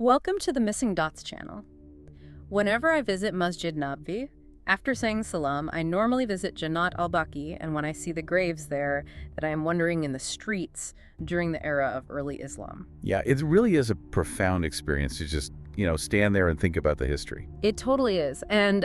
Welcome to the Missing Dots channel. Whenever I visit Masjid Nabvi, after saying salam, I normally visit Jannat al-Baqi, and when I see the graves there, that I am wandering in the streets during the era of early Islam. Yeah, it really is a profound experience to just, stand there and think about the history. It totally is. And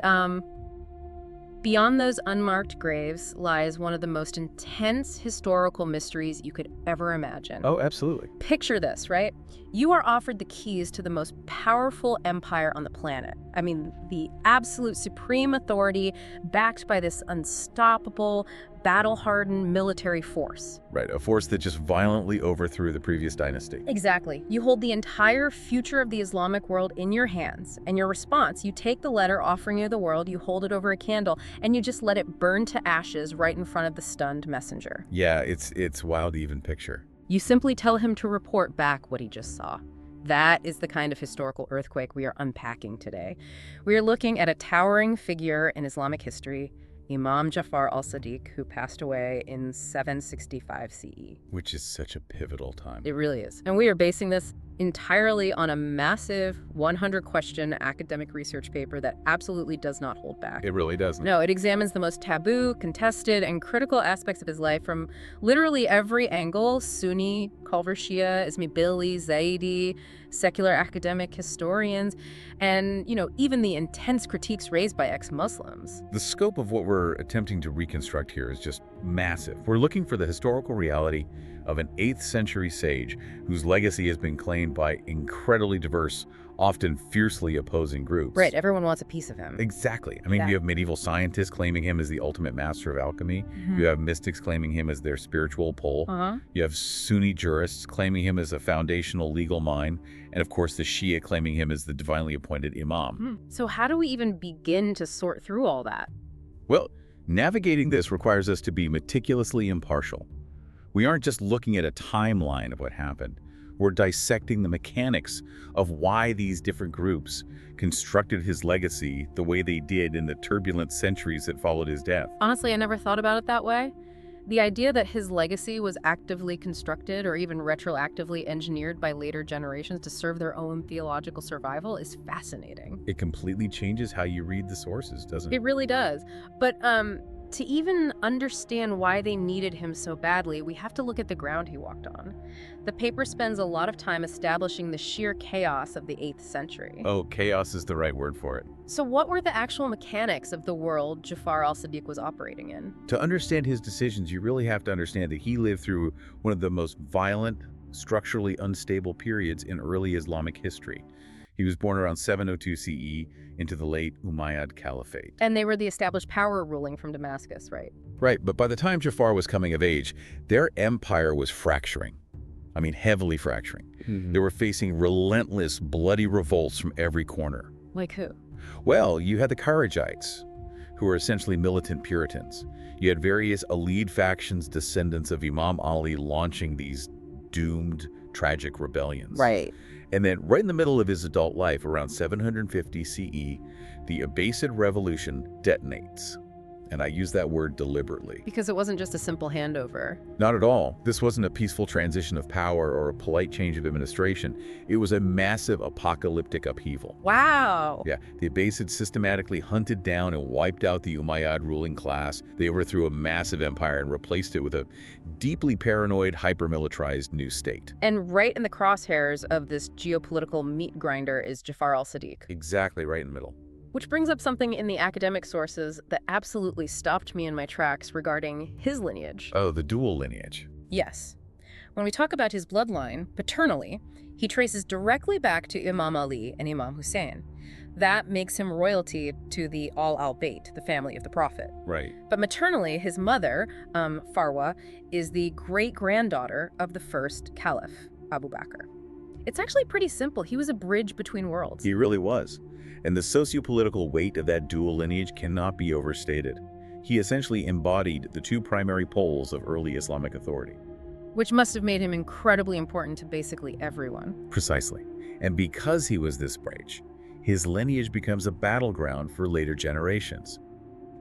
beyond those unmarked graves lies one of the most intense historical mysteries you could ever imagine. Oh, absolutely. Picture this, right? You are offered the keys to the most powerful empire on the planet. I mean, the absolute supreme authority backed by this unstoppable, battle-hardened military force. Right, a force that just violently overthrew the previous dynasty. Exactly. You hold the entire future of the Islamic world in your hands, and your response, you take the letter offering you the world, you hold it over a candle, and you just let it burn to ashes right in front of the stunned messenger. Yeah, it's wild to even picture. You simply tell him to report back what he just saw. That is the kind of historical earthquake we are unpacking today. We are looking at a towering figure in Islamic history, Imam Jafar al-Sadiq, who passed away in 765 CE. Which is such a pivotal time. It really is. And we are basing this entirely on a massive 100-question academic research paper that absolutely does not hold back. It really doesn't. No, it examines the most taboo, contested, and critical aspects of his life from literally every angle: Sunni, Culver Shia, Ismaili, Zaidi, secular academic historians, and, even the intense critiques raised by ex-Muslims. The scope of what we're attempting to reconstruct here is just massive. We're looking for the historical reality of an 8th century sage whose legacy has been claimed by incredibly diverse, often fiercely opposing groups. Right, everyone wants a piece of him. Exactly. I mean, Yeah. you have medieval scientists claiming him as the ultimate master of alchemy. You have mystics claiming him as their spiritual pole. You have Sunni jurists claiming him as a foundational legal mind. And of course, the Shia claiming him as the divinely appointed imam. So how do we even begin to sort through all that? Well, navigating this requires us to be meticulously impartial. We aren't just looking at a timeline of what happened. We're dissecting the mechanics of why these different groups constructed his legacy the way they did in the turbulent centuries that followed his death. Honestly, I never thought about it that way. The idea that his legacy was actively constructed or even retroactively engineered by later generations to serve their own theological survival is fascinating. It completely changes how you read the sources, doesn't it? It really does. But to even understand why they needed him so badly, we have to look at the ground he walked on. The paper spends a lot of time establishing the sheer chaos of the 8th century. Oh, chaos is the right word for it. So what were the actual mechanics of the world Jafar al-Sadiq was operating in? To understand his decisions, you really have to understand that he lived through one of the most violent, structurally unstable periods in early Islamic history. He was born around 702 CE into the late Umayyad Caliphate. And they were the established power ruling from Damascus, right? Right, but by the time Jafar was coming of age, their empire was fracturing. I mean, heavily fracturing. They were facing relentless, bloody revolts from every corner. Like who? Well, you had the Kharijites, who were essentially militant Puritans. You had various Alid factions, descendants of Imam Ali, launching these doomed, tragic rebellions. Right. And then right in the middle of his adult life, around 750 CE, the Abbasid Revolution detonates. And I use that word deliberately. Because it wasn't just a simple handover. Not at all. This wasn't a peaceful transition of power or a polite change of administration. It was a massive apocalyptic upheaval. Wow. Yeah, the Abbasids systematically hunted down and wiped out the Umayyad ruling class. They overthrew a massive empire and replaced it with a deeply paranoid, hyper-militarized new state. And right in the crosshairs of this geopolitical meat grinder is Jafar al-Sadiq. Exactly right in the middle. Which brings up something in the academic sources that absolutely stopped me in my tracks regarding his lineage. Oh, the dual lineage. Yes. When we talk about his bloodline, paternally, he traces directly back to Imam Ali and Imam Hussein. That makes him royalty to the al-Bayt, the family of the Prophet. Right. But maternally, his mother, Farwa, is the great-granddaughter of the first caliph, Abu Bakr. It's actually pretty simple. He was a bridge between worlds. He really was. And the socio-political weight of that dual lineage cannot be overstated. He essentially embodied the two primary poles of early Islamic authority. Which must have made him incredibly important to basically everyone. Precisely. And because he was this bridge, his lineage becomes a battleground for later generations.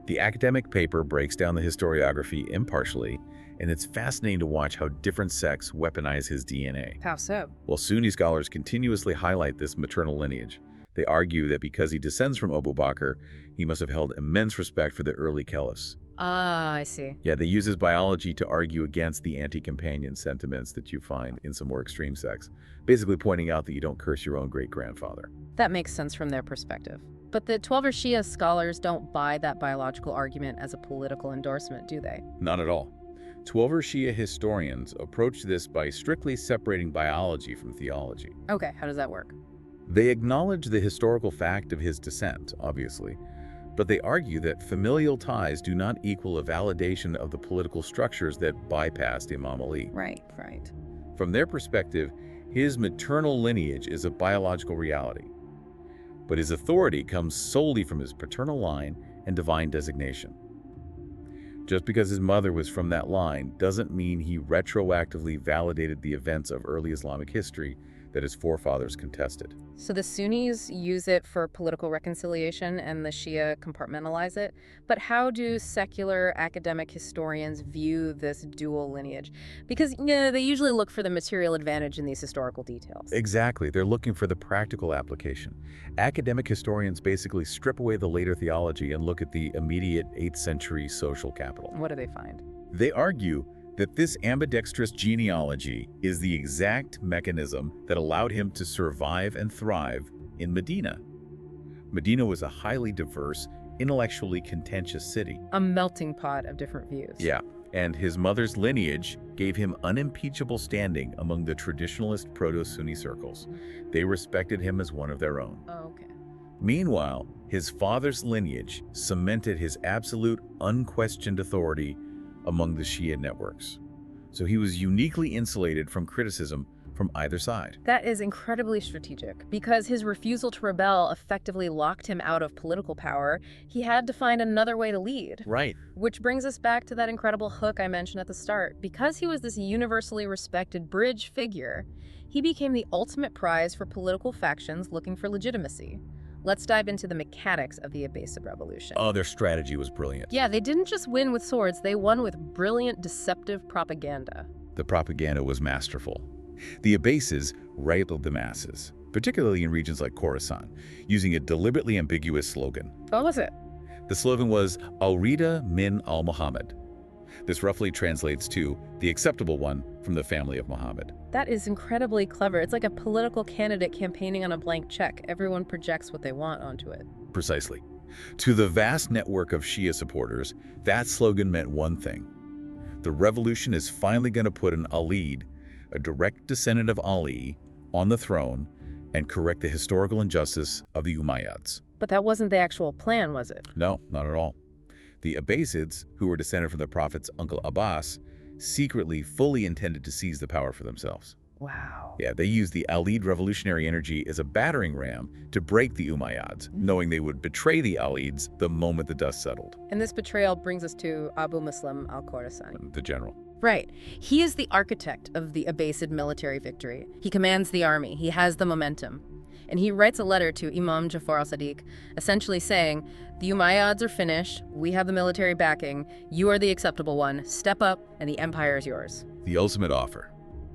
The academic paper breaks down the historiography impartially and it's fascinating to watch how different sects weaponize his DNA. How so? While Sunni scholars continuously highlight this maternal lineage, they argue that because he descends from Abu Bakr, he must have held immense respect for the early caliphs. Ah, I see. Yeah, they use his biology to argue against the anti-companion sentiments that you find in some more extreme sects, basically pointing out that you don't curse your own great-grandfather. That makes sense from their perspective. But the Twelver Shia scholars don't buy that biological argument as a political endorsement, do they? Not at all. Twelver Shia historians approach this by strictly separating biology from theology. Okay, how does that work? They acknowledge the historical fact of his descent, obviously, but they argue that familial ties do not equal a validation of the political structures that bypassed Imam Ali. Right. From their perspective, his maternal lineage is a biological reality, but his authority comes solely from his paternal line and divine designation. Just because his mother was from that line doesn't mean he retroactively validated the events of early Islamic history that his forefathers contested. So the Sunnis use it for political reconciliation and the Shia compartmentalize it. But how do secular academic historians view this dual lineage? Because they usually look for the material advantage in these historical details. Exactly. They're looking for the practical application. Academic historians basically strip away the later theology and look at the immediate 8th century social capital. What do they find? They argue that this ambidextrous genealogy is the exact mechanism that allowed him to survive and thrive in Medina. Medina was a highly diverse, intellectually contentious city. A melting pot of different views. Yeah, and his mother's lineage gave him unimpeachable standing among the traditionalist proto-Sunni circles. They respected him as one of their own. Oh, okay. Meanwhile, his father's lineage cemented his absolute, unquestioned authority among the Shia networks. So he was uniquely insulated from criticism from either side. That is incredibly strategic, because his refusal to rebel effectively locked him out of political power. He had to find another way to lead. Right. Which brings us back to that incredible hook I mentioned at the start. Because he was this universally respected bridge figure, he became the ultimate prize for political factions looking for legitimacy. Let's dive into the mechanics of the Abbasid Revolution. Oh, their strategy was brilliant. Yeah, they didn't just win with swords, they won with brilliant, deceptive propaganda. The propaganda was masterful. The Abbasids riled the masses, particularly in regions like Khorasan, using a deliberately ambiguous slogan. What was it? The slogan was, Al-Rida min al-Muhammad. This roughly translates to the acceptable one from the family of Muhammad. That is incredibly clever. It's like a political candidate campaigning on a blank check. Everyone projects what they want onto it. Precisely. To the vast network of Shia supporters, that slogan meant one thing. The revolution is finally going to put an Alid, a direct descendant of Ali, on the throne and correct the historical injustice of the Umayyads. But that wasn't the actual plan, was it? No, not at all. The Abbasids, who were descended from the Prophet's uncle Abbas, secretly fully intended to seize the power for themselves. Wow. Yeah, they used the Alid revolutionary energy as a battering ram to break the Umayyads, knowing they would betray the Alids the moment the dust settled. And this betrayal brings us to Abu Muslim al-Khorasani. The general. Right. He is the architect of the Abbasid military victory. He commands the army. He has the momentum. And he writes a letter to Imam Jafar al-Sadiq, essentially saying, the Umayyads are finished, we have the military backing, you are the acceptable one, step up, and the empire is yours. The ultimate offer.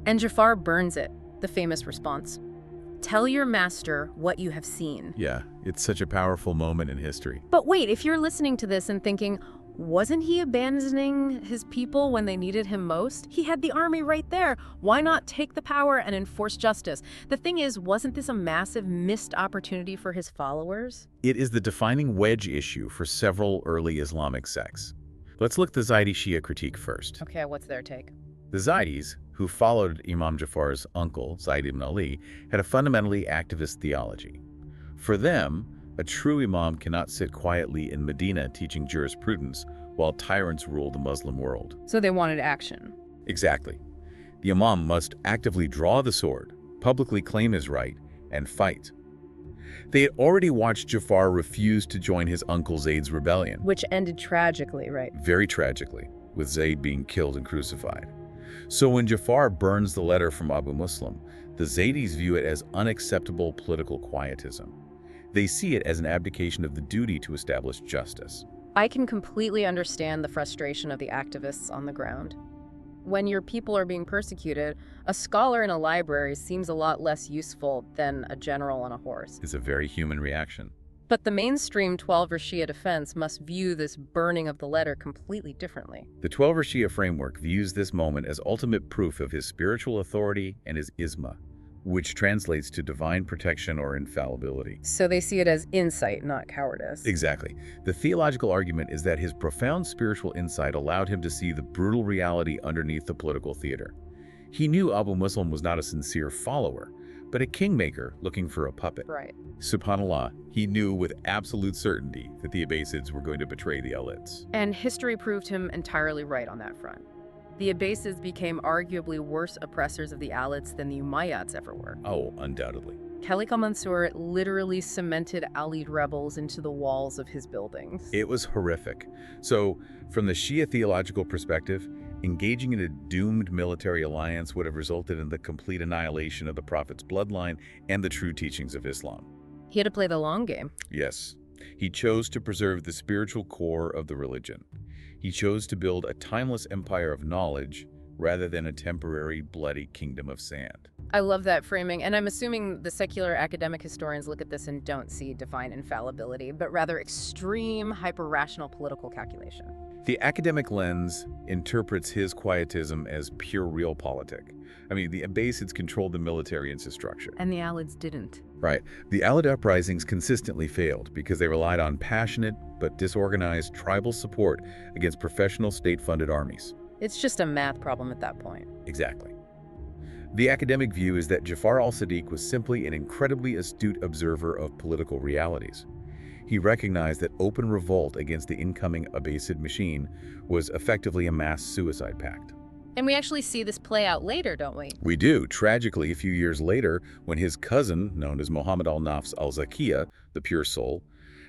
And Jafar burns it, the famous response. Tell your master what you have seen. Yeah, it's such a powerful moment in history. But wait, if you're listening to this and thinking, wasn't he abandoning his people when they needed him most? He had the army right there. Why not take the power and enforce justice? The thing is, wasn't this a massive missed opportunity for his followers? It is the defining wedge issue for several early Islamic sects. Let's look at the Zaydi Shia critique first. Okay, what's their take? The Zaydis, who followed Imam Jafar's uncle, Zayd ibn Ali, had a fundamentally activist theology. For them, a true imam cannot sit quietly in Medina teaching jurisprudence while tyrants rule the Muslim world. So they wanted action. Exactly. The imam must actively draw the sword, publicly claim his right, and fight. They had already watched Jafar refuse to join his uncle Zayd's rebellion. Which ended tragically, right? Very tragically, with Zayd being killed and crucified. So when Jafar burns the letter from Abu Muslim, the Zaydis view it as unacceptable political quietism. They see it as an abdication of the duty to establish justice. I can completely understand the frustration of the activists on the ground. When your people are being persecuted, a scholar in a library seems a lot less useful than a general on a horse. It's a very human reaction. But the mainstream Twelver Shia defense must view this burning of the letter completely differently. The Twelver Shia framework views this moment as ultimate proof of his spiritual authority and his isma, which translates to divine protection or infallibility. So they see it as insight, not cowardice. Exactly. The theological argument is that his profound spiritual insight allowed him to see the brutal reality underneath the political theater. He knew Abu Muslim was not a sincere follower, but a kingmaker looking for a puppet. Right. SubhanAllah, he knew with absolute certainty that the Abbasids were going to betray the Alids. And history proved him entirely right on that front. The Abbasids became arguably worse oppressors of the Alids than the Umayyads ever were. Oh, undoubtedly. Khalifa Mansur literally cemented Alid rebels into the walls of his buildings. It was horrific. So, from the Shia theological perspective, engaging in a doomed military alliance would have resulted in the complete annihilation of the Prophet's bloodline and the true teachings of Islam. He had to play the long game. Yes, he chose to preserve the spiritual core of the religion. He chose to build a timeless empire of knowledge rather than a temporary, bloody kingdom of sand. I love that framing, and I'm assuming the secular academic historians look at this and don't see divine infallibility, but rather extreme, hyper-rational political calculation. The academic lens interprets his quietism as pure realpolitik. I mean, the Abbasids controlled the military infrastructure. And the Alids didn't. Right. The Alid uprisings consistently failed because they relied on passionate but disorganized tribal support against professional state-funded armies. It's just a math problem at that point. Exactly. The academic view is that Jafar al-Sadiq was simply an incredibly astute observer of political realities. He recognized that open revolt against the incoming Abbasid machine was effectively a mass suicide pact. And we actually see this play out later, don't we? We do. Tragically, a few years later, when his cousin, known as Muhammad al-Nafs al-Zakiyya, the pure soul,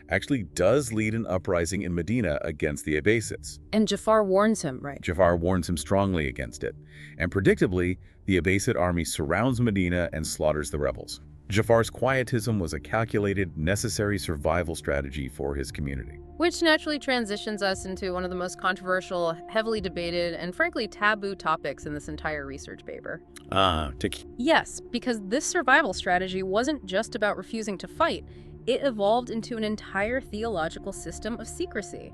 actually does lead an uprising in Medina against the Abbasids. And Jafar warns him, right? Jafar warns him strongly against it. And predictably, the Abbasid army surrounds Medina and slaughters the rebels. Jafar's quietism was a calculated, necessary survival strategy for his community. Which naturally transitions us into one of the most controversial, heavily debated, and frankly taboo topics in this entire research paper. Yes, because this survival strategy wasn't just about refusing to fight. It evolved into an entire theological system of secrecy.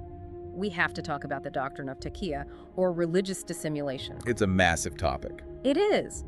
We have to talk about the doctrine of taqiyya, or religious dissimulation. It's a massive topic. It is.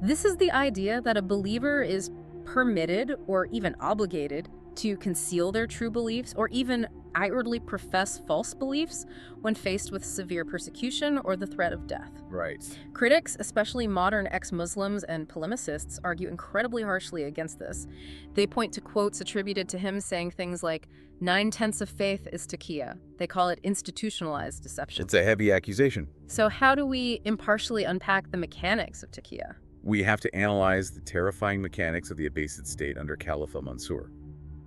This is the idea that a believer is permitted or even obligated to conceal their true beliefs or even outwardly profess false beliefs when faced with severe persecution or the threat of death. Right. Critics, especially modern ex-Muslims and polemicists, argue incredibly harshly against this. They point to quotes attributed to him saying things like, 9/10 of faith is taqiyya. They call it institutionalized deception. It's a heavy accusation. So how do we impartially unpack the mechanics of taqiyya? We have to analyze the terrifying mechanics of the Abbasid state under Caliph al-Mansur.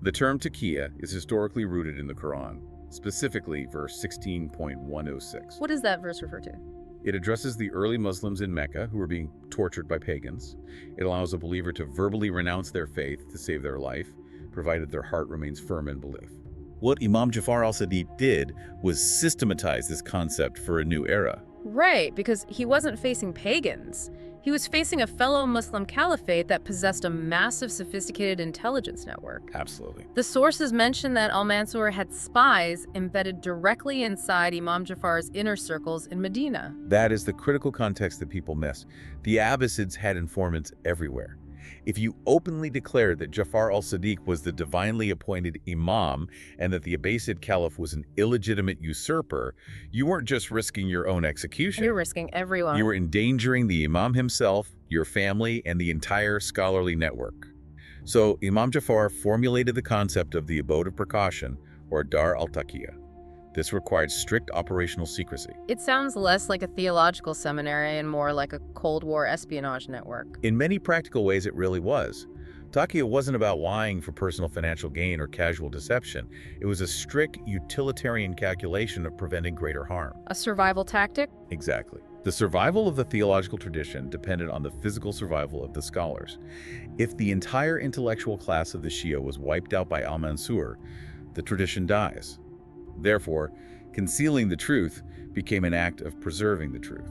The term taqiyya is historically rooted in the Quran, specifically verse 16.106. What does that verse refer to? It addresses the early Muslims in Mecca who were being tortured by pagans. It allows a believer to verbally renounce their faith to save their life, provided their heart remains firm in belief. What Imam Jafar al-Sadiq did was systematize this concept for a new era. Right, because he wasn't facing pagans. He was facing a fellow Muslim caliphate that possessed a massive, sophisticated intelligence network. Absolutely. The sources mention that al-Mansur had spies embedded directly inside Imam Jafar's inner circles in Medina. That is the critical context that people miss. The Abbasids had informants everywhere. If you openly declared that Jafar al-Sadiq was the divinely appointed imam and that the Abbasid caliph was an illegitimate usurper, you weren't just risking your own execution. You're risking everyone. You were endangering the imam himself, your family, and the entire scholarly network. So Imam Jafar formulated the concept of the abode of precaution, or Dar al-Taqiyya. This required strict operational secrecy. It sounds less like a theological seminary and more like a Cold War espionage network. In many practical ways, it really was. Taqiyya wasn't about lying for personal financial gain or casual deception. It was a strict utilitarian calculation of preventing greater harm. A survival tactic? Exactly. The survival of the theological tradition depended on the physical survival of the scholars. If the entire intellectual class of the Shia was wiped out by al-Mansur, the tradition dies. Therefore, concealing the truth became an act of preserving the truth.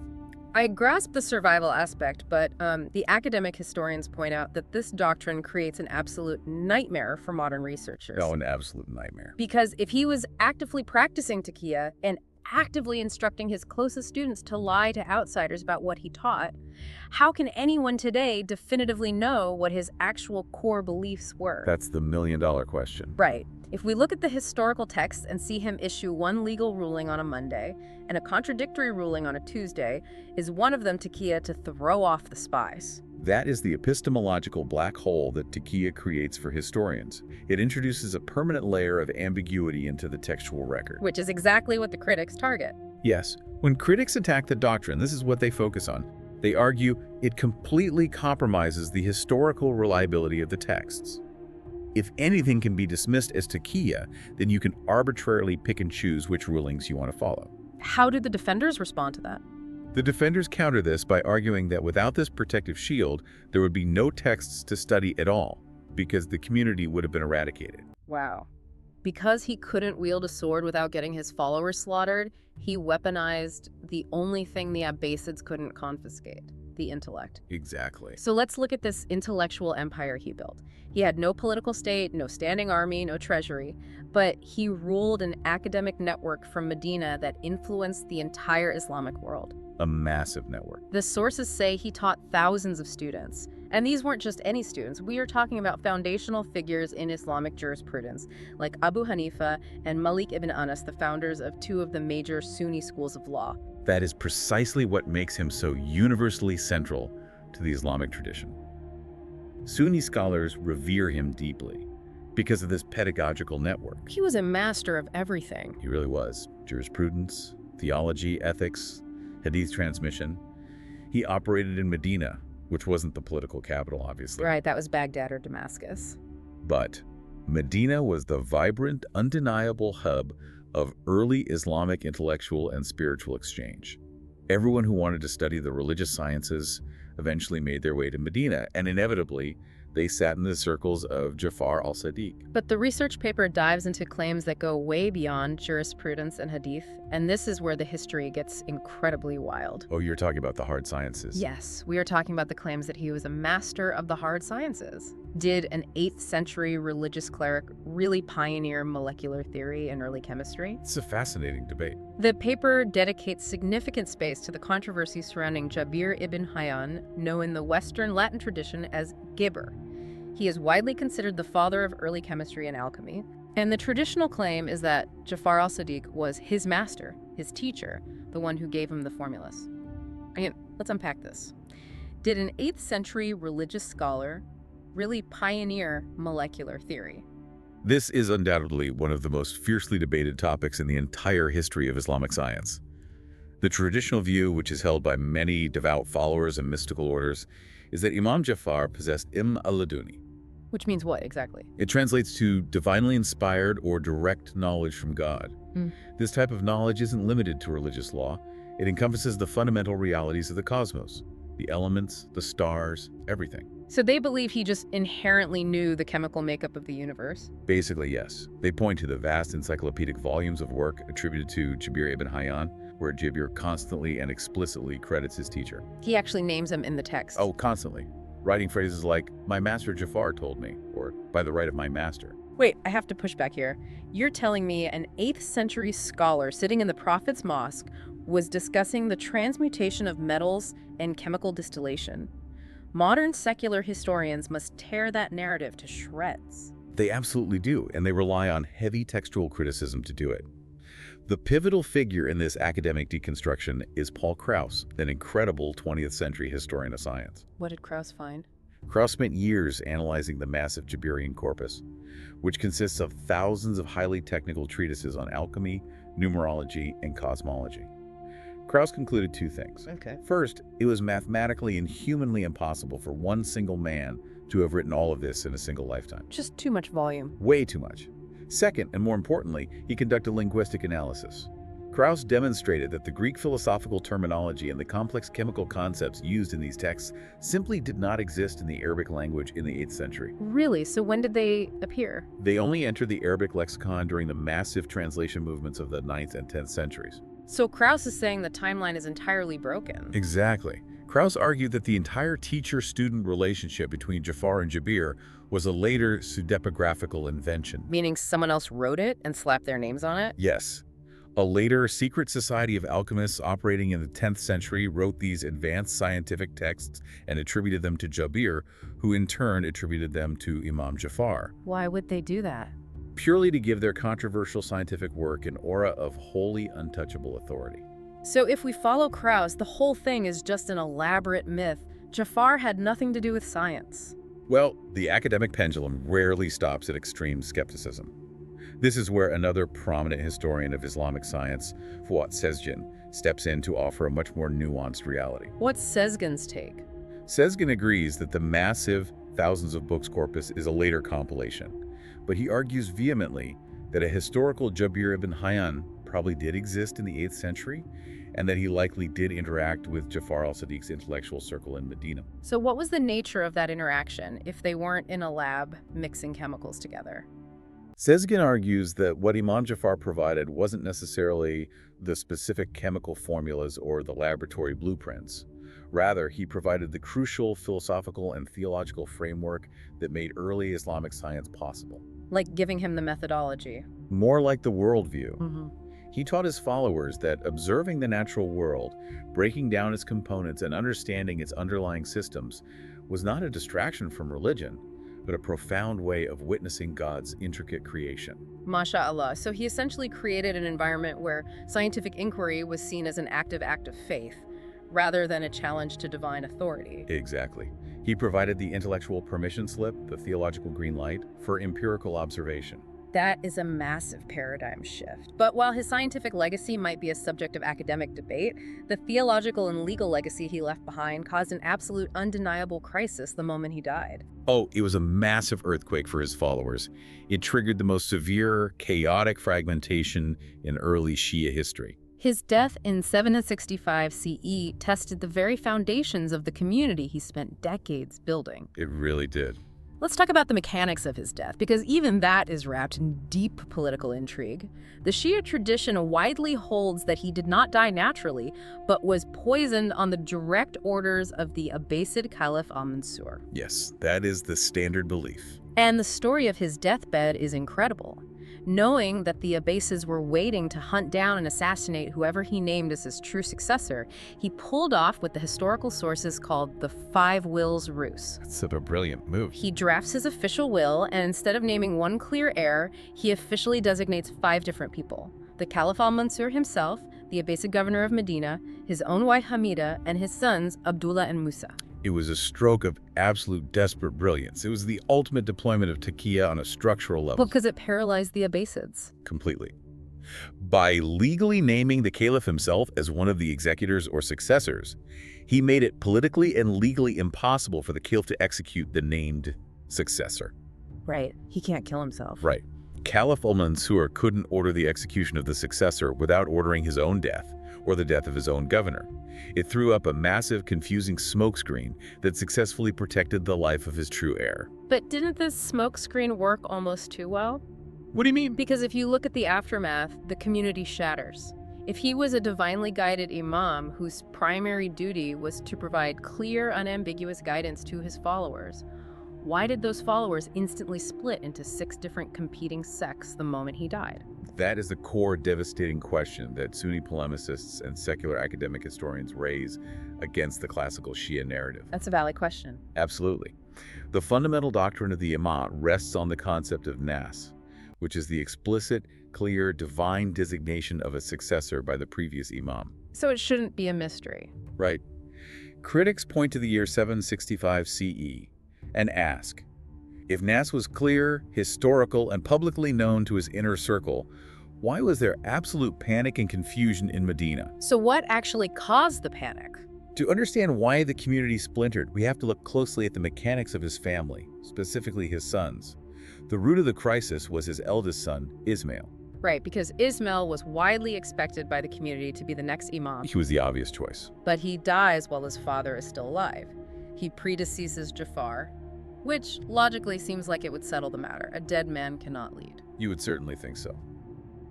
I grasp the survival aspect, but the academic historians point out that this doctrine creates an absolute nightmare for modern researchers. Oh, an absolute nightmare. Because if he was actively practicing taqiyya and actively instructing his closest students to lie to outsiders about what he taught, how can anyone today definitively know what his actual core beliefs were? That's the million-dollar question. Right. If we look at the historical texts and see him issue one legal ruling on a Monday and a contradictory ruling on a Tuesday, is one of them taqiyya to throw off the spies? That is the epistemological black hole that taqiyya creates for historians. It introduces a permanent layer of ambiguity into the textual record. Which is exactly what the critics target. Yes, when critics attack the doctrine, this is what they focus on. They argue it completely compromises the historical reliability of the texts. If anything can be dismissed as taqiyya, then you can arbitrarily pick and choose which rulings you want to follow. How did the defenders respond to that? The defenders counter this by arguing that without this protective shield, there would be no texts to study at all, because the community would have been eradicated. Wow. Because he couldn't wield a sword without getting his followers slaughtered, he weaponized the only thing the Abbasids couldn't confiscate, the intellect. Exactly. So let's look at this intellectual empire he built. He had no political state, no standing army, no treasury, but he ruled an academic network from Medina that influenced the entire Islamic world. A massive network. The sources say he taught thousands of students. And these weren't just any students. We are talking about foundational figures in Islamic jurisprudence, like Abu Hanifa and Malik ibn Anas, the founders of two of the major Sunni schools of law. That is precisely what makes him so universally central to the Islamic tradition. Sunni scholars revere him deeply because of this pedagogical network. He was a master of everything. He really was. Jurisprudence, theology, ethics, hadith transmission. He operated in Medina, which wasn't the political capital, obviously. Right, that was Baghdad or Damascus. But Medina was the vibrant, undeniable hub of early Islamic intellectual and spiritual exchange. Everyone who wanted to study the religious sciences eventually made their way to Medina, and inevitably, they sat in the circles of Jafar al-Sadiq. But the research paper dives into claims that go way beyond jurisprudence and hadith, and this is where the history gets incredibly wild. Oh, you're talking about the hard sciences. Yes, we are talking about the claims that he was a master of the hard sciences. Did an 8th century religious cleric really pioneer molecular theory and early chemistry? It's a fascinating debate. The paper dedicates significant space to the controversy surrounding Jabir ibn Hayyan, known in the Western Latin tradition as Gibber. He is widely considered the father of early chemistry and alchemy, and the traditional claim is that Jafar al-Sadiq was his master, his teacher, the one who gave him the formulas. Again, let's unpack this. Did an 8th century religious scholar really pioneer molecular theory? This is undoubtedly one of the most fiercely debated topics in the entire history of Islamic science. The traditional view, which is held by many devout followers and mystical orders, is that Imam Jafar possessed al-Laduni. Which means what exactly? It translates to divinely inspired or direct knowledge from God. This type of knowledge isn't limited to religious law. It encompasses the fundamental realities of the cosmos, the elements, the stars, everything. So they believe he just inherently knew the chemical makeup of the universe? Basically, yes. They point to the vast encyclopedic volumes of work attributed to Jabir ibn Hayyan, where Jabir constantly and explicitly credits his teacher. He actually names him in the text. Oh, constantly. Writing phrases like, "My master Jafar told me," or "by the right of my master." Wait, I have to push back here. You're telling me an 8th century scholar sitting in the Prophet's mosque was discussing the transmutation of metals and chemical distillation. Modern secular historians must tear that narrative to shreds. They absolutely do, and they rely on heavy textual criticism to do it. The pivotal figure in this academic deconstruction is Paul Krauss, an incredible 20th century historian of science. What did Krauss find? Krauss spent years analyzing the massive Jabirian corpus, which consists of thousands of highly technical treatises on alchemy, numerology, and cosmology. Krauss concluded two things. Okay. First, it was mathematically and humanly impossible for one single man to have written all of this in a single lifetime. Just too much volume. Way too much. Second, and more importantly, he conducted linguistic analysis. Krauss demonstrated that the Greek philosophical terminology and the complex chemical concepts used in these texts simply did not exist in the Arabic language in the 8th century. Really? So when did they appear? They only entered the Arabic lexicon during the massive translation movements of the 9th and 10th centuries. So Krauss is saying the timeline is entirely broken. Exactly. Krauss argued that the entire teacher-student relationship between Jafar and Jabir was a later pseudepigraphical invention. Meaning someone else wrote it and slapped their names on it? Yes. A later secret society of alchemists operating in the 10th century wrote these advanced scientific texts and attributed them to Jabir, who in turn attributed them to Imam Jafar, Why would they do that? purely to give their controversial scientific work an aura of wholly untouchable authority. So if we follow Krauss, the whole thing is just an elaborate myth. Jafar had nothing to do with science. Well, the academic pendulum rarely stops at extreme skepticism. This is where another prominent historian of Islamic science, Fuat Sezgin, steps in to offer a much more nuanced reality. What's Sezgin's take? Sezgin agrees that the massive thousands of books corpus is a later compilation, but he argues vehemently that a historical Jabir ibn Hayyan probably did exist in the 8th century, and that he likely did interact with Jafar al-Sadiq's intellectual circle in Medina. So what was the nature of that interaction if they weren't in a lab mixing chemicals together? Sezgin argues that what Imam Jafar provided wasn't necessarily the specific chemical formulas or the laboratory blueprints. Rather, he provided the crucial philosophical and theological framework that made early Islamic science possible. Like giving him the methodology. More like the worldview. Mm-hmm. He taught his followers that observing the natural world, breaking down its components and understanding its underlying systems was not a distraction from religion, but a profound way of witnessing God's intricate creation. MashaAllah. So he essentially created an environment where scientific inquiry was seen as an active act of faith, rather than a challenge to divine authority. Exactly. He provided the intellectual permission slip, the theological green light, for empirical observation. That is a massive paradigm shift. But while his scientific legacy might be a subject of academic debate, the theological and legal legacy he left behind caused an absolute undeniable crisis the moment he died. Oh, it was a massive earthquake for his followers. It triggered the most severe, chaotic fragmentation in early Shia history. His death in 765 CE tested the very foundations of the community he spent decades building. It really did. Let's talk about the mechanics of his death, because even that is wrapped in deep political intrigue. The Shia tradition widely holds that he did not die naturally, but was poisoned on the direct orders of the Abbasid Caliph al-Mansur. Yes, that is the standard belief. And the story of his deathbed is incredible. Knowing that the Abbasids were waiting to hunt down and assassinate whoever he named as his true successor, he pulled off what the historical sources called the Five Wills Ruse. That's a brilliant move. He drafts his official will, and instead of naming one clear heir, he officially designates 5 different people: the Caliph al-Mansur himself, the Abbasid governor of Medina, his own wife Hamida, and his sons Abdullah and Musa. It was a stroke of absolute desperate brilliance. It was the ultimate deployment of taqiyya on a structural level. Well, because it paralyzed the Abbasids. Completely. By legally naming the caliph himself as one of the executors or successors, he made it politically and legally impossible for the caliph to execute the named successor. Right. He can't kill himself. Right. Caliph al-Mansur couldn't order the execution of the successor without ordering his own death, or the death of his own governor. It threw up a massive, confusing smokescreen that successfully protected the life of his true heir. But didn't this smokescreen work almost too well? What do you mean? Because if you look at the aftermath, the community shatters. If he was a divinely guided imam whose primary duty was to provide clear, unambiguous guidance to his followers, why did those followers instantly split into 6 different competing sects the moment he died? That is the core devastating question that Sunni polemicists and secular academic historians raise against the classical Shia narrative. That's a valid question. Absolutely. The fundamental doctrine of the Imam rests on the concept of nas, which is the explicit, clear, divine designation of a successor by the previous Imam. So it shouldn't be a mystery. Right. Critics point to the year 765 CE and ask, if Nas was clear, historical, and publicly known to his inner circle, why was there absolute panic and confusion in Medina? So what actually caused the panic? To understand why the community splintered, we have to look closely at the mechanics of his family, specifically his sons. The root of the crisis was his eldest son, Ismail. Right, because Ismail was widely expected by the community to be the next imam. He was the obvious choice. But he dies while his father is still alive. He predeceases Jafar, which logically seems like it would settle the matter. A dead man cannot lead. You would certainly think so.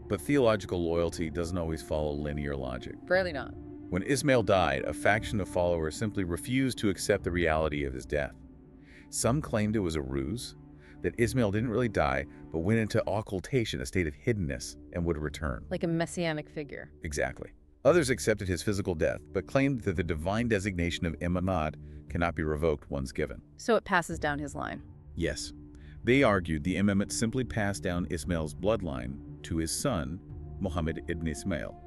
But theological loyalty doesn't always follow linear logic. Rarely not. When Ismail died, a faction of followers simply refused to accept the reality of his death. Some claimed it was a ruse, that Ismail didn't really die, but went into occultation, a state of hiddenness, and would return. Like a messianic figure. Exactly. Others accepted his physical death, but claimed that the divine designation of Imam cannot be revoked once given. So it passes down his line. Yes. They argued the imamate simply passed down Ismail's bloodline to his son, Muhammad ibn Ismail.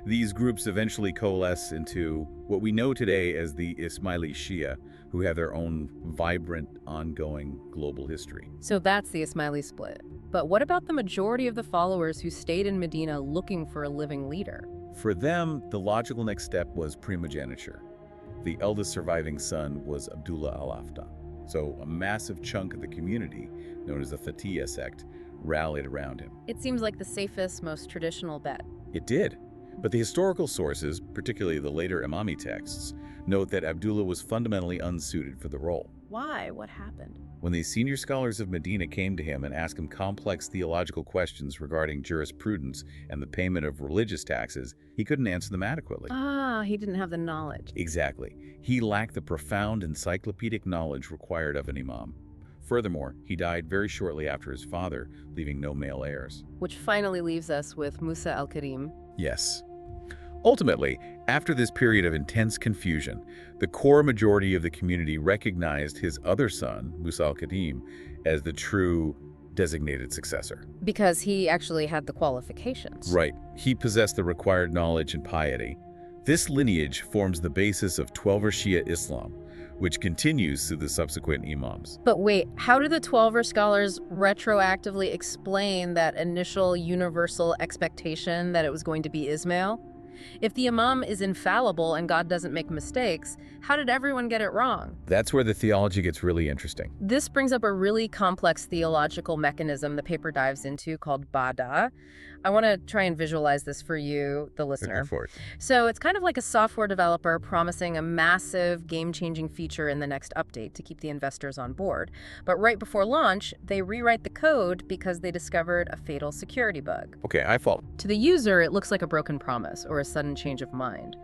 These groups eventually coalesce into what we know today as the Ismaili Shia, who have their own vibrant, ongoing global history. So that's the Ismaili split. But what about the majority of the followers who stayed in Medina looking for a living leader? For them, the logical next step was primogeniture. The eldest surviving son was Abdullah al-Afta. So a massive chunk of the community, known as the Fatiyya sect, rallied around him. It seems like the safest, most traditional bet. It did. But the historical sources, particularly the later Imami texts, note that Abdullah was fundamentally unsuited for the role. Why? What happened? When the senior scholars of Medina came to him and asked him complex theological questions regarding jurisprudence and the payment of religious taxes, he couldn't answer them adequately. He didn't have the knowledge. Exactly. He lacked the profound encyclopedic knowledge required of an imam. Furthermore, he died very shortly after his father, leaving no male heirs. Which finally leaves us with Musa al-Karim. Yes. Ultimately, after this period of intense confusion, the core majority of the community recognized his other son, Musa al-Kadim, as the true designated successor. Because he actually had the qualifications. Right. He possessed the required knowledge and piety. This lineage forms the basis of Twelver Shia Islam, which continues through the subsequent imams. But wait, how do the Twelver scholars retroactively explain that initial universal expectation that it was going to be Ismail? If the imam is infallible and God doesn't make mistakes, how did everyone get it wrong? That's where the theology gets really interesting. This brings up a really complex theological mechanism the paper dives into called Bada. I want to try and visualize this for you, the listener. Go for it. So it's kind of like a software developer promising a massive game-changing feature in the next update to keep the investors on board. But right before launch, they rewrite the code because they discovered a fatal security bug. Okay, I follow. To the user, it looks like a broken promise or a sudden change of mind.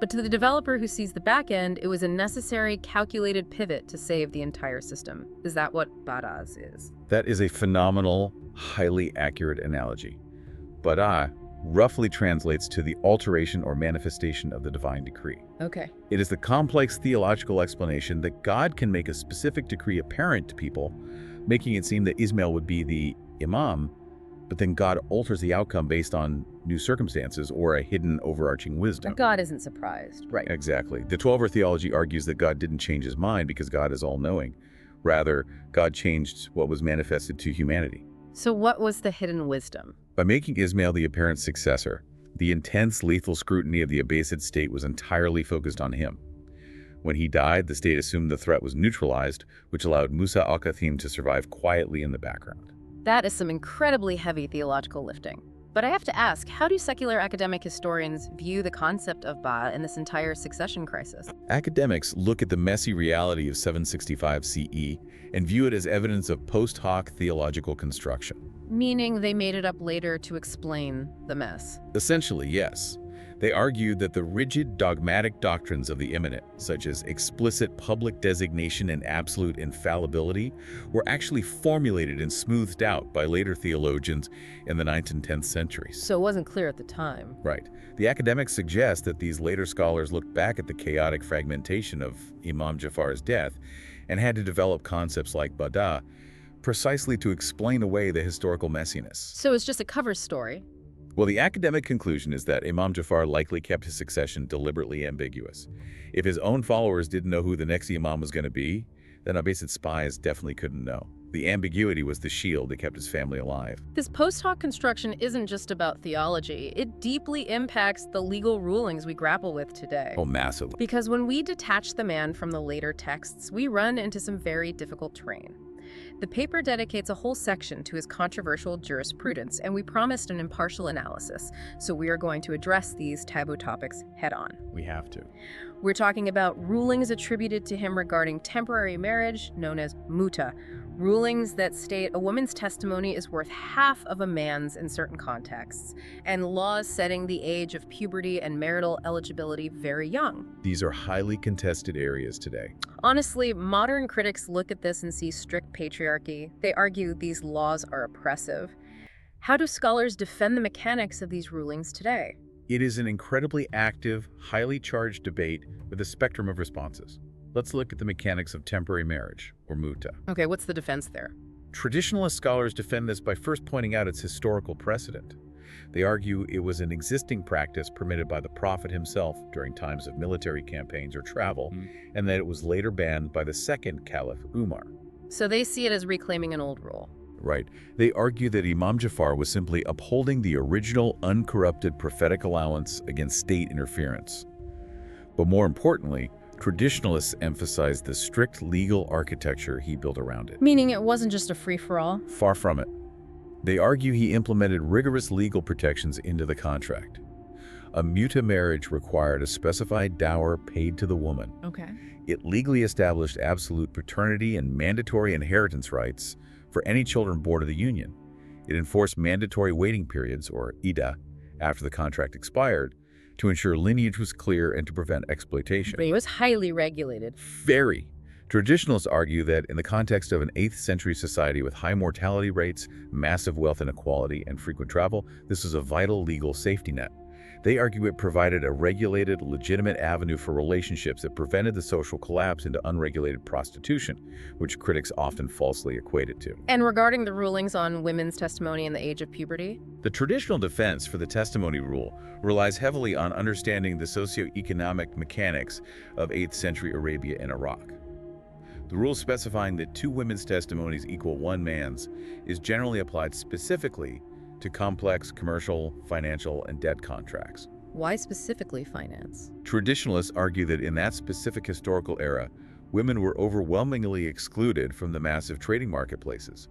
But to the developer who sees the back end, it was a necessary, calculated pivot to save the entire system. Is that what Badaz is? That is a phenomenal, highly accurate analogy. Bada roughly translates to the alteration or manifestation of the divine decree. Okay. It is the complex theological explanation that God can make a specific decree apparent to people, making it seem that Ismail would be the imam, but then God alters the outcome based on new circumstances or a hidden overarching wisdom. God isn't surprised. Right. Exactly. The Twelver theology argues that God didn't change his mind because God is all-knowing. Rather, God changed what was manifested to humanity. So what was the hidden wisdom? By making Ismail the apparent successor, the intense lethal scrutiny of the Abbasid state was entirely focused on him. When he died, the state assumed the threat was neutralized, which allowed Musa al-Kathim to survive quietly in the background. That is some incredibly heavy theological lifting. But I have to ask, how do secular academic historians view the concept of Ba in this entire succession crisis? Academics look at the messy reality of 765 CE and view it as evidence of post hoc theological construction. Meaning they made it up later to explain the mess. Essentially, yes. They argued that the rigid dogmatic doctrines of the immanent, such as explicit public designation and absolute infallibility, were actually formulated and smoothed out by later theologians in the 9th and 10th centuries. So it wasn't clear at the time. Right. The academics suggest that these later scholars looked back at the chaotic fragmentation of Imam Jafar's death and had to develop concepts like Bada precisely to explain away the historical messiness. So it's just a cover story. Well, the academic conclusion is that Imam Jafar likely kept his succession deliberately ambiguous. If his own followers didn't know who the next imam was going to be, then Abbasid spies definitely couldn't know. The ambiguity was the shield that kept his family alive. This post hoc construction isn't just about theology. It deeply impacts the legal rulings we grapple with today. Oh, massively. Because when we detach the man from the later texts, we run into some very difficult terrain. The paper dedicates a whole section to his controversial jurisprudence, and we promised an impartial analysis, so we are going to address these taboo topics head-on. We have to. We're talking about rulings attributed to him regarding temporary marriage, known as muta, Rulings that state a woman's testimony is worth half of a man's in certain contexts, and laws setting the age of puberty and marital eligibility very young. These are highly contested areas today. Honestly, modern critics look at this and see strict patriarchy. They argue these laws are oppressive. How do scholars defend the mechanics of these rulings today? It is an incredibly active, highly charged debate with a spectrum of responses. Let's look at the mechanics of temporary marriage, or muta. Okay, what's the defense there? Traditionalist scholars defend this by first pointing out its historical precedent. They argue it was an existing practice permitted by the Prophet himself during times of military campaigns or travel, and that it was later banned by the second Caliph, Umar. So they see it as reclaiming an old rule. Right. They argue that Imam Jafar was simply upholding the original uncorrupted prophetic allowance against state interference. But more importantly, traditionalists emphasize the strict legal architecture he built around it. Meaning it wasn't just a free-for-all? Far from it. They argue he implemented rigorous legal protections into the contract. A muta marriage required a specified dower paid to the woman. Okay. It legally established absolute paternity and mandatory inheritance rights for any children born of the union. It enforced mandatory waiting periods, or ida, after the contract expired, to ensure lineage was clear and to prevent exploitation. But it was highly regulated. Very. Traditionalists argue that in the context of an 8th century society with high mortality rates, massive wealth inequality, and frequent travel, this was a vital legal safety net. They argue it provided a regulated, legitimate avenue for relationships that prevented the social collapse into unregulated prostitution, which critics often falsely equate it to. And regarding the rulings on women's testimony in the age of puberty? The traditional defense for the testimony rule relies heavily on understanding the socioeconomic mechanics of 8th century Arabia and Iraq. The rule specifying that 2 women's testimonies equal 1 man's is generally applied specifically to complex commercial, financial, and debt contracts. Why specifically finance? Traditionalists argue that in that specific historical era, women were overwhelmingly excluded from the massive trading marketplaces.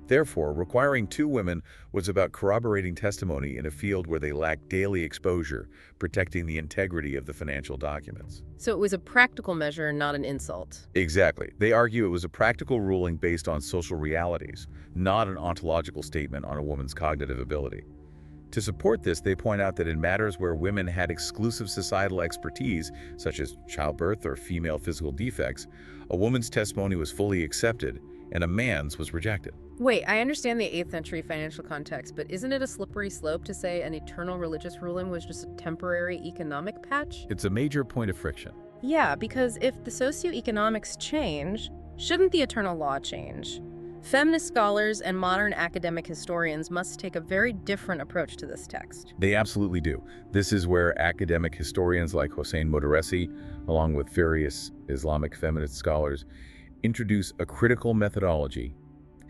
Therefore, requiring 2 women was about corroborating testimony in a field where they lacked daily exposure, protecting the integrity of the financial documents. So it was a practical measure, not an insult. Exactly. They argue it was a practical ruling based on social realities, not an ontological statement on a woman's cognitive ability. To support this, they point out that in matters where women had exclusive societal expertise, such as childbirth or female physical defects, a woman's testimony was fully accepted and a man's was rejected. Wait, I understand the 8th century financial context, but isn't it a slippery slope to say an eternal religious ruling was just a temporary economic patch? It's a major point of friction. Yeah, because if the socioeconomics change, shouldn't the eternal law change? Feminist scholars and modern academic historians must take a very different approach to this text. They absolutely do. This is where academic historians like Hossein Modarressi, along with various Islamic feminist scholars, introduce a critical methodology: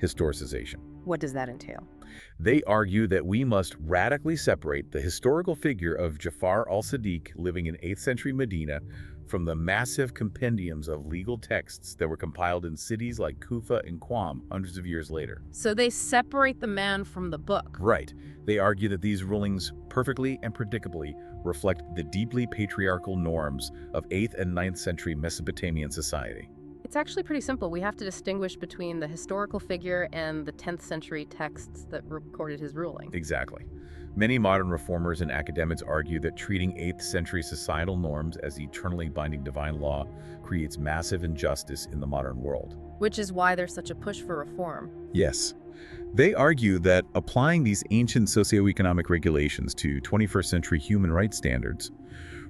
historicization. What does that entail? They argue that we must radically separate the historical figure of Jafar al-Sadiq living in 8th century Medina from the massive compendiums of legal texts that were compiled in cities like Kufa and Qom hundreds of years later. So they separate the man from the book. Right. They argue that these rulings perfectly and predictably reflect the deeply patriarchal norms of 8th and 9th century Mesopotamian society. It's actually pretty simple. We have to distinguish between the historical figure and the 10th century texts that recorded his ruling. Exactly. Many modern reformers and academics argue that treating 8th century societal norms as eternally binding divine law creates massive injustice in the modern world. Which is why there's such a push for reform. Yes. They argue that applying these ancient socioeconomic regulations to 21st century human rights standards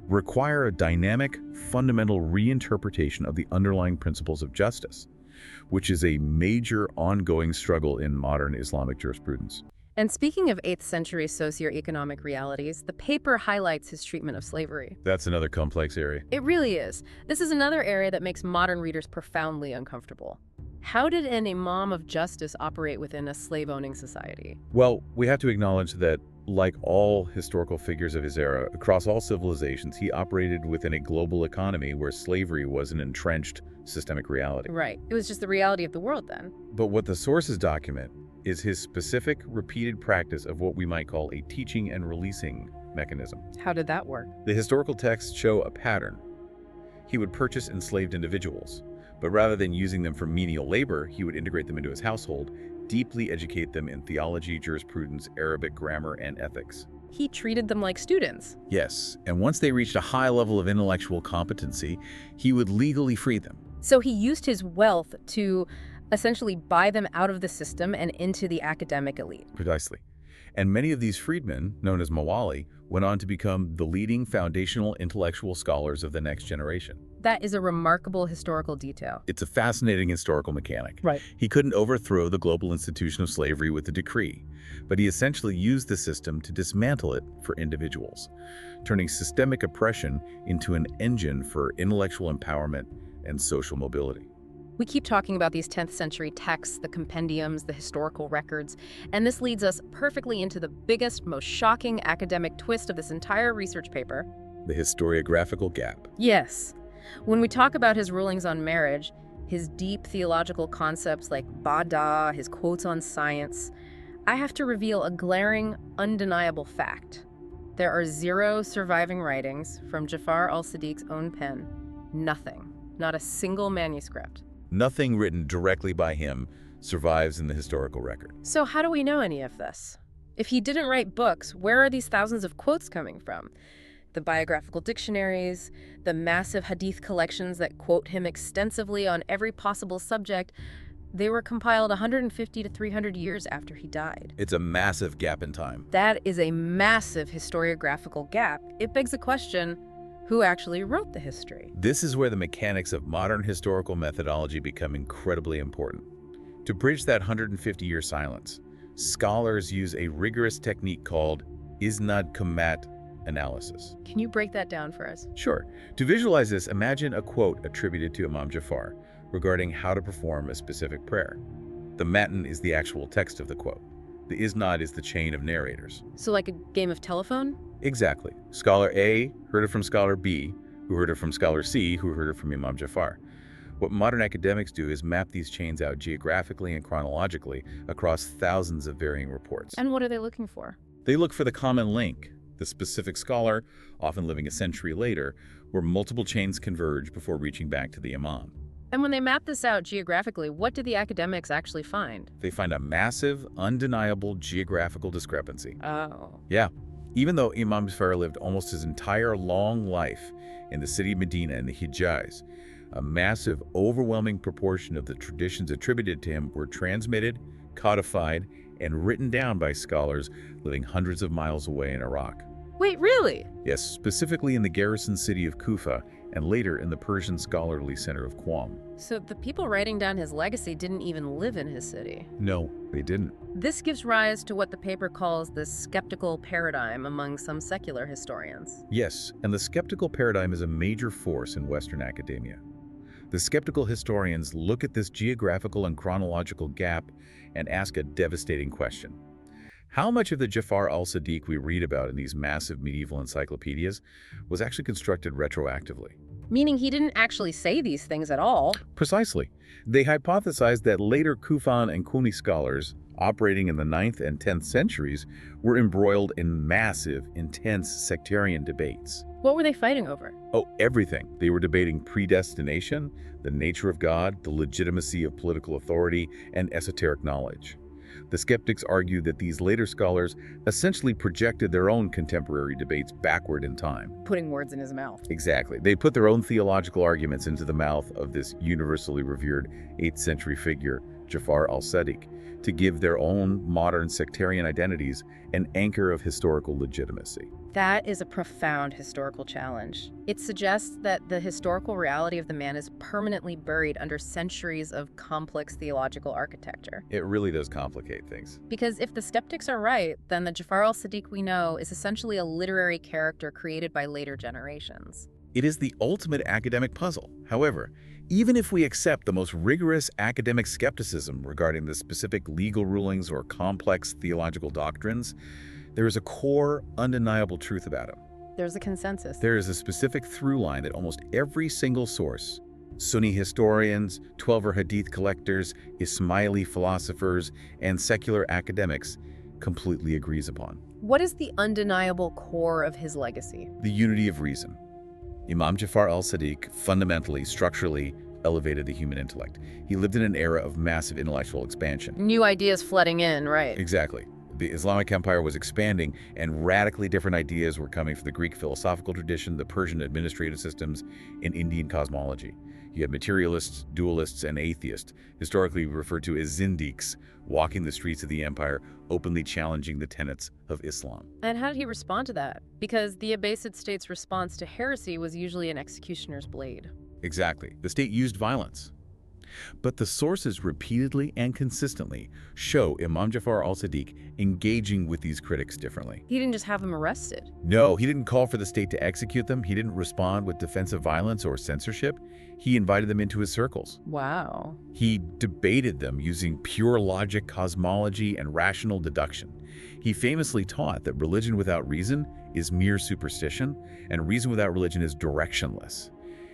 require a dynamic, fundamental reinterpretation of the underlying principles of justice, which is a major ongoing struggle in modern Islamic jurisprudence. And speaking of 8th century socioeconomic realities, the paper highlights his treatment of slavery. That's another complex area. It really is. This is another area that makes modern readers profoundly uncomfortable. How did an Imam of justice operate within a slave-owning society? Well, we have to acknowledge that, like all historical figures of his era, across all civilizations, he operated within a global economy where slavery was an entrenched systemic reality. Right. It was just the reality of the world then. But what the sources document is his specific, repeated practice of what we might call a teaching and releasing mechanism. How did that work? The historical texts show a pattern. He would purchase enslaved individuals, But rather than using them for menial labor, he would integrate them into his household, deeply educate them in theology, jurisprudence, Arabic grammar, and ethics. He treated them like students. Yes, and once they reached a high level of intellectual competency, he would legally free them. So he used his wealth to essentially buy them out of the system and into the academic elite. Precisely. And many of these freedmen, known as mawali, went on to become the leading foundational intellectual scholars of the next generation. That is a remarkable historical detail. It's a fascinating historical mechanic. Right. He couldn't overthrow the global institution of slavery with a decree, but he essentially used the system to dismantle it for individuals, turning systemic oppression into an engine for intellectual empowerment and social mobility. We keep talking about these 10th century texts, the compendiums, the historical records, and this leads us perfectly into the biggest, most shocking academic twist of this entire research paper. The historiographical gap. Yes. When we talk about his rulings on marriage, his deep theological concepts like Bada, his quotes on science, I have to reveal a glaring, undeniable fact. There are 0 surviving writings from Jafar al-Sadiq's own pen. Nothing. Not a single manuscript. Nothing written directly by him survives in the historical record. So how do we know any of this? If he didn't write books, where are these thousands of quotes coming from? The biographical dictionaries, the massive hadith collections that quote him extensively on every possible subject, they were compiled 150 to 300 years after he died. It's a massive gap in time. That is a massive historiographical gap. It begs the question, who actually wrote the history? This is where the mechanics of modern historical methodology become incredibly important. To bridge that 150-year silence, scholars use a rigorous technique called isnad kamat analysis. Can you break that down for us? Sure. To visualize this, imagine a quote attributed to Imam Jafar regarding how to perform a specific prayer. The matan is the actual text of the quote. The isnad is the chain of narrators. So like a game of telephone? Exactly. Scholar A heard it from Scholar B, who heard it from Scholar C, who heard it from Imam Jafar. What modern academics do is map these chains out geographically and chronologically across thousands of varying reports. And what are they looking for? They look for the common link, the specific scholar, often living a century later, where multiple chains converge before reaching back to the Imam. And when they map this out geographically, what did the academics actually find? They find a massive, undeniable geographical discrepancy. Oh. Yeah. Even though Imam Jafar lived almost his entire long life in the city of Medina and the Hijaz, a massive, overwhelming proportion of the traditions attributed to him were transmitted, codified, and written down by scholars living hundreds of miles away in Iraq. Wait, really? Yes, specifically in the garrison city of Kufa and later in the Persian scholarly center of Qom. So the people writing down his legacy didn't even live in his city. No, they didn't. This gives rise to what the paper calls the skeptical paradigm among some secular historians. Yes, and the skeptical paradigm is a major force in Western academia. The skeptical historians look at this geographical and chronological gap and ask a devastating question. How much of the Jafar al-Sadiq we read about in these massive medieval encyclopedias was actually constructed retroactively? Meaning he didn't actually say these things at all. Precisely. They hypothesized that later Kufan and Kuni scholars operating in the 9th and 10th centuries were embroiled in massive, intense sectarian debates. What were they fighting over? Oh, everything. They were debating predestination, the nature of God, the legitimacy of political authority, and esoteric knowledge. The skeptics argued that these later scholars essentially projected their own contemporary debates backward in time. Putting words in his mouth. Exactly. They put their own theological arguments into the mouth of this universally revered 8th century figure, Jafar al-Sadiq, to give their own modern sectarian identities an anchor of historical legitimacy. That is a profound historical challenge. It suggests that the historical reality of the man is permanently buried under centuries of complex theological architecture. It really does complicate things. Because if the skeptics are right, then the Jafar al-Sadiq we know is essentially a literary character created by later generations. It is the ultimate academic puzzle. However, even if we accept the most rigorous academic skepticism regarding the specific legal rulings or complex theological doctrines, there is a core, undeniable truth about him. There's a consensus. There is a specific through line that almost every single source, Sunni historians, Twelver Hadith collectors, Ismaili philosophers, and secular academics completely agrees upon. What is the undeniable core of his legacy? The unity of reason. Imam Jafar al-Sadiq fundamentally, structurally, elevated the human intellect. He lived in an era of massive intellectual expansion. New ideas flooding in, right? Exactly. The Islamic Empire was expanding, and radically different ideas were coming from the Greek philosophical tradition, the Persian administrative systems, and Indian cosmology. You had materialists, dualists, and atheists, historically referred to as zindiqs, walking the streets of the empire, openly challenging the tenets of Islam. And how did he respond to that? Because the Abbasid state's response to heresy was usually an executioner's blade. Exactly. The state used violence. But the sources repeatedly and consistently show Imam Jafar al-Sadiq engaging with these critics differently. He didn't just have them arrested. No, he didn't call for the state to execute them. He didn't respond with defensive violence or censorship. He invited them into his circles. Wow. He debated them using pure logic, cosmology, and rational deduction. He famously taught that religion without reason is mere superstition, and reason without religion is directionless.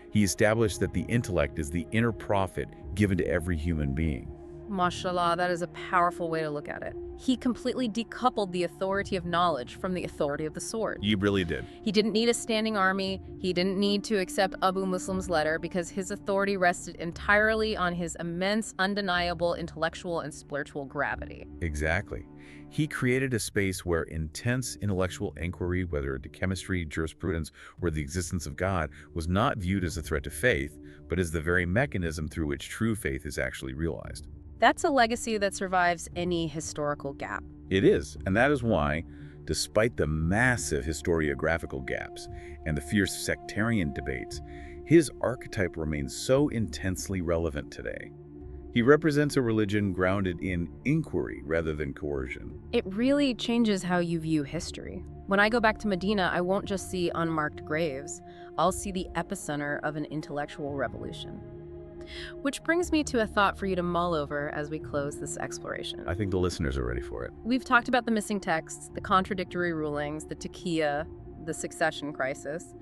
He established that the intellect is the inner prophet given to every human being. Mashallah, that is a powerful way to look at it. He completely decoupled the authority of knowledge from the authority of the sword. He really did. He didn't need a standing army. He didn't need to accept Abu Muslim's letter because his authority rested entirely on his immense, undeniable intellectual and spiritual gravity. Exactly. He created a space where intense intellectual inquiry, whether into chemistry, jurisprudence, or the existence of God, was not viewed as a threat to faith, but as the very mechanism through which true faith is actually realized. That's a legacy that survives any historical gap. It is, and that is why, despite the massive historiographical gaps and the fierce sectarian debates, his archetype remains so intensely relevant today. He represents a religion grounded in inquiry rather than coercion. It really changes how you view history. When I go back to Medina, I won't just see unmarked graves. I'll see the epicenter of an intellectual revolution. Which brings me to a thought for you to mull over as we close this exploration. I think the listeners are ready for it. We've talked about the missing texts, the contradictory rulings, the taqiyya, the succession crisis.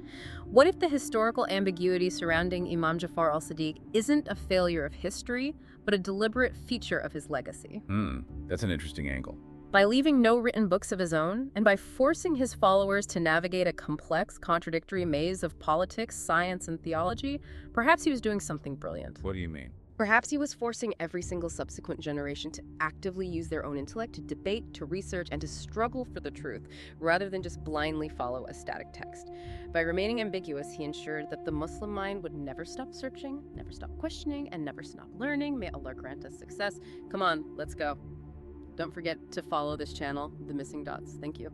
What if the historical ambiguity surrounding Imam Jafar al-Sadiq isn't a failure of history, but a deliberate feature of his legacy? That's an interesting angle. By leaving no written books of his own, and by forcing his followers to navigate a complex, contradictory maze of politics, science, and theology, perhaps he was doing something brilliant. What do you mean? Perhaps he was forcing every single subsequent generation to actively use their own intellect to debate, to research, and to struggle for the truth, rather than just blindly follow a static text. By remaining ambiguous, he ensured that the Muslim mind would never stop searching, never stop questioning, and never stop learning. May Allah grant us success. Come on, let's go. Don't forget to follow this channel, The Missing Dots. Thank you.